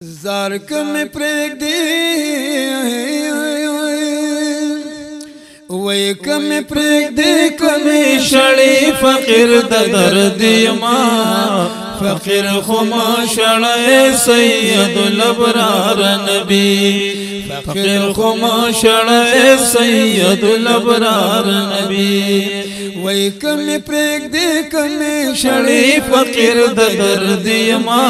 زار کم پریک دی وی کم پریک دی کمی شڑی فقیر دا درد یما فقیر خما شڑی سید الابرار نبی فقیر خما شڑی سید الابرار نبی وی کم پریک دی کمی شڑی فقیر دا درد یما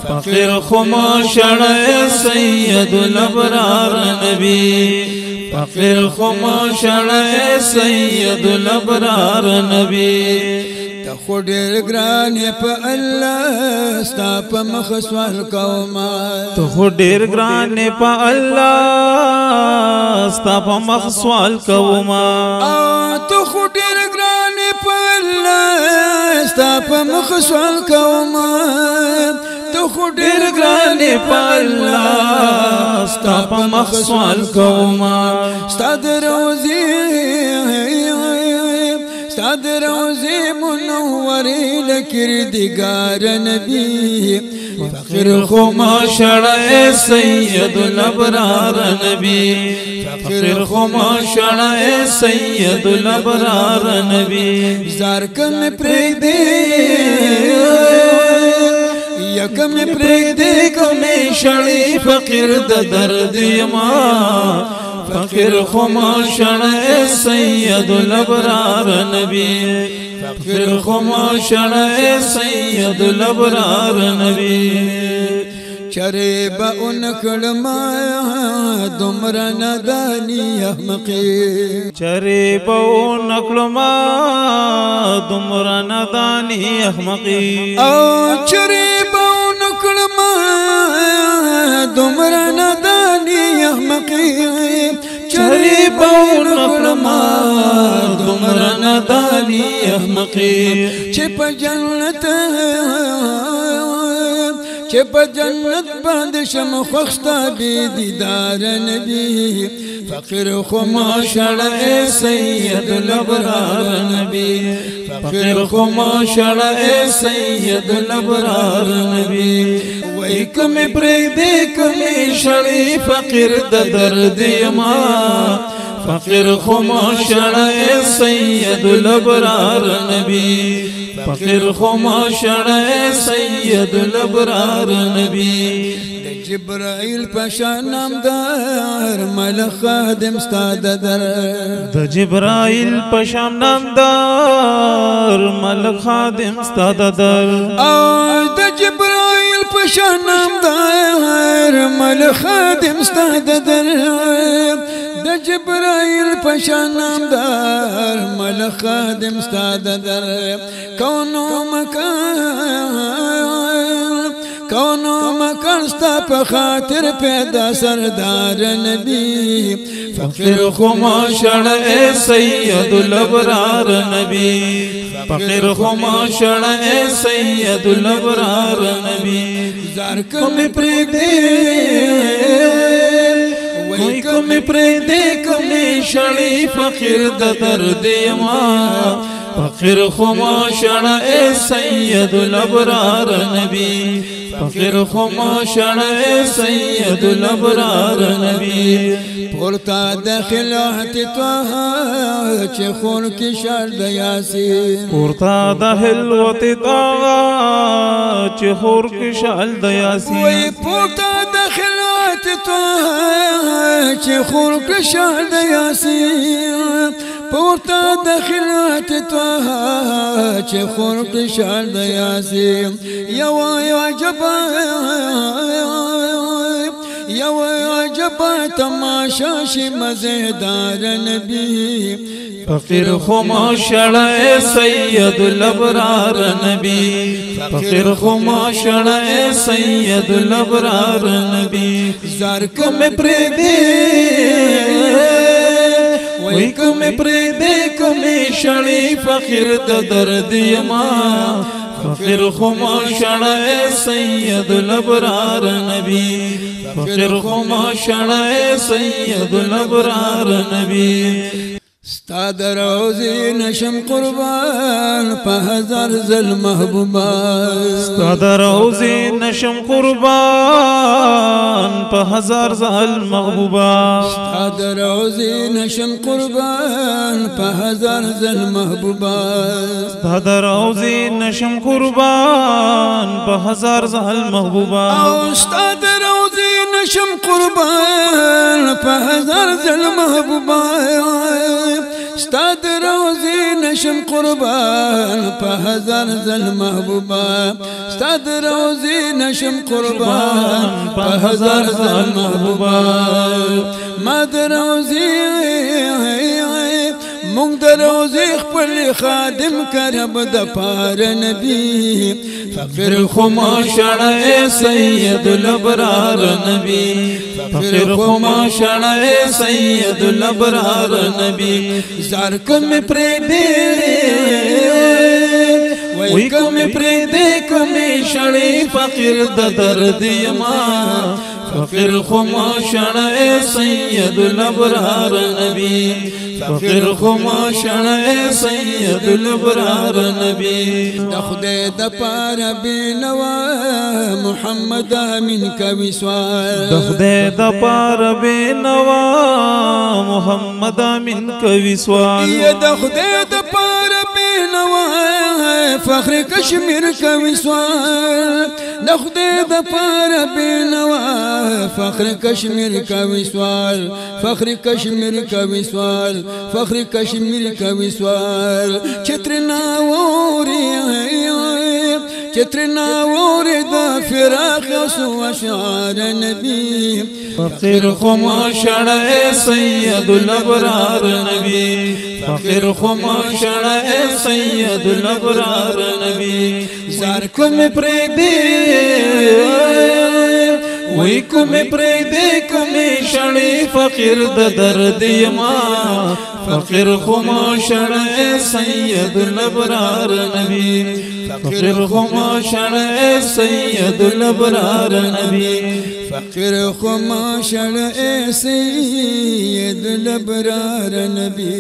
فقیر خما شڑی سید الابرار نبی فقیر خما شڑی سید الابرار نبی تخو ډیر ګران په الله ستا په مخ سوال کوما تخو ډیر ګران په الله ستا په مخ سوال کوما تخو ډیر ګران په الله ستا په مخ سوال کوما تخو ډیر ګران په الله ستا په مخ سوال کوما ستا دروزي ستاد روزی منوری لکردگار نبی فقیر خما شڑی سید الابرار نبی فقیر خما شڑی سید الابرار نبی زار کم پریک دی یکم پریک دی کم شڑی فقیر دا درد یما فقیر خما شڑی سید الابرار نبی فقیر خما شڑی سید الابرار نبی چرے با انکڑما دمر ندانی احمقی چرے با انکڑما دمر ندانی احمقی چرے با انکڑما دمر ندانی احمقی چری باون اکرما دمر ندانی احمقی چپ جنت باندشم خوخستا بی دیدار نبی فقیر خما شڑی سید الابرار نبی فقیر خما شڑی سید الابرار نبی وی کم پریک دی کمی شڑی فقیر دا درد یما فقیر خما شڑی سید الابرار نبی فقیر خما شڑی سید الابرار نبی جبرائیل پشان نامدار ملک خادم ستاد در د جبرائیل پشان نامدار ملک خادم ستاد در د جبرائیل پشان نامدار ملک خادم ستاد در د جبرائیل پشان نامدار ملک خادم ستاد در کونو مکان ستا په خاطر پیدا سردار نبی فقیر خما شڑی سید الابرار نبی فقیر خما شڑی سید الابرار نبی زار کم پریک دی وی کم پریک دی کم شڑی فقیر دا درد یما فقیر خما شڑی سید الابرار نبی فقیر خما شڑی سید الابرار نبی پورتا دخلات توها چه خون کی شرد یاسین پورتا دخلات توها چه خور کی شرد یاسین وی پورتا دخلات توها چه خور کی شرد یاسین پورتا دخلات توها چه خور کی شرد یاسین یو عجبا تماشا شی مزیدار نبی فقیر خما شڑی سید الابرار نبی فقیر خما شڑی سید الابرار نبی زار کم پریک دی وی کم پریک دی کم شڑی فقیر دا درد یما فقیر خما شڑی سید الابرار نبی فقیر خما شڑی سید الابرار نبی ستا د روزي نشم قربان په هزار زل محبوبا ستا د روزي نشم قربان په هزار زل محبوبا ستا د روزي نشم قربان په هزار زل محبوبا ستا د روزي نشم قربان په هزار زل محبوبا او ستا د روزي نشم قربان په هزار زل محبوبا ستا د روزي نشم قربان په هزار زل محبوبا ستا د روزي نشم قربان په هزار زل محبوبا ما د روزي مونږ د روزي خپل خادم کرب د پار نبی فقیر خما شړای سید الابرار نبی فقیر خما شړای سید الابرار نبی زار کوم پرې دې وای کوم پرې دې کوم شړې فقیر د درد یما فقیر خما شړای سید الابرار نبی فقیر خما شړای سید الابرار نبی د خدای د پاره بنوا محمد امین کوي سوال د خدای د پاره بنوا محمد امین کوي سوال د خدای د پاره بنوا فخر کشمیر کوي سوال د خدای د پاره بنوا فخر کشمیر کوي سوال فخر کشمیر کوي سوال فخر کشمیر کوي سوال چترنا ووري د فراق سو اشعار نبی فقیر خما شړای سید الابرار نبی فقیر خما شړای سید الابرار نبی زار کوم پرې دې وای کوم پرې دې کوم شړې فقیر د درد یما فقیر خما شړای سید الابرار نبی فقیر خما شړای سید الابرار نبی فقیر خما شړای سید الابرار نبی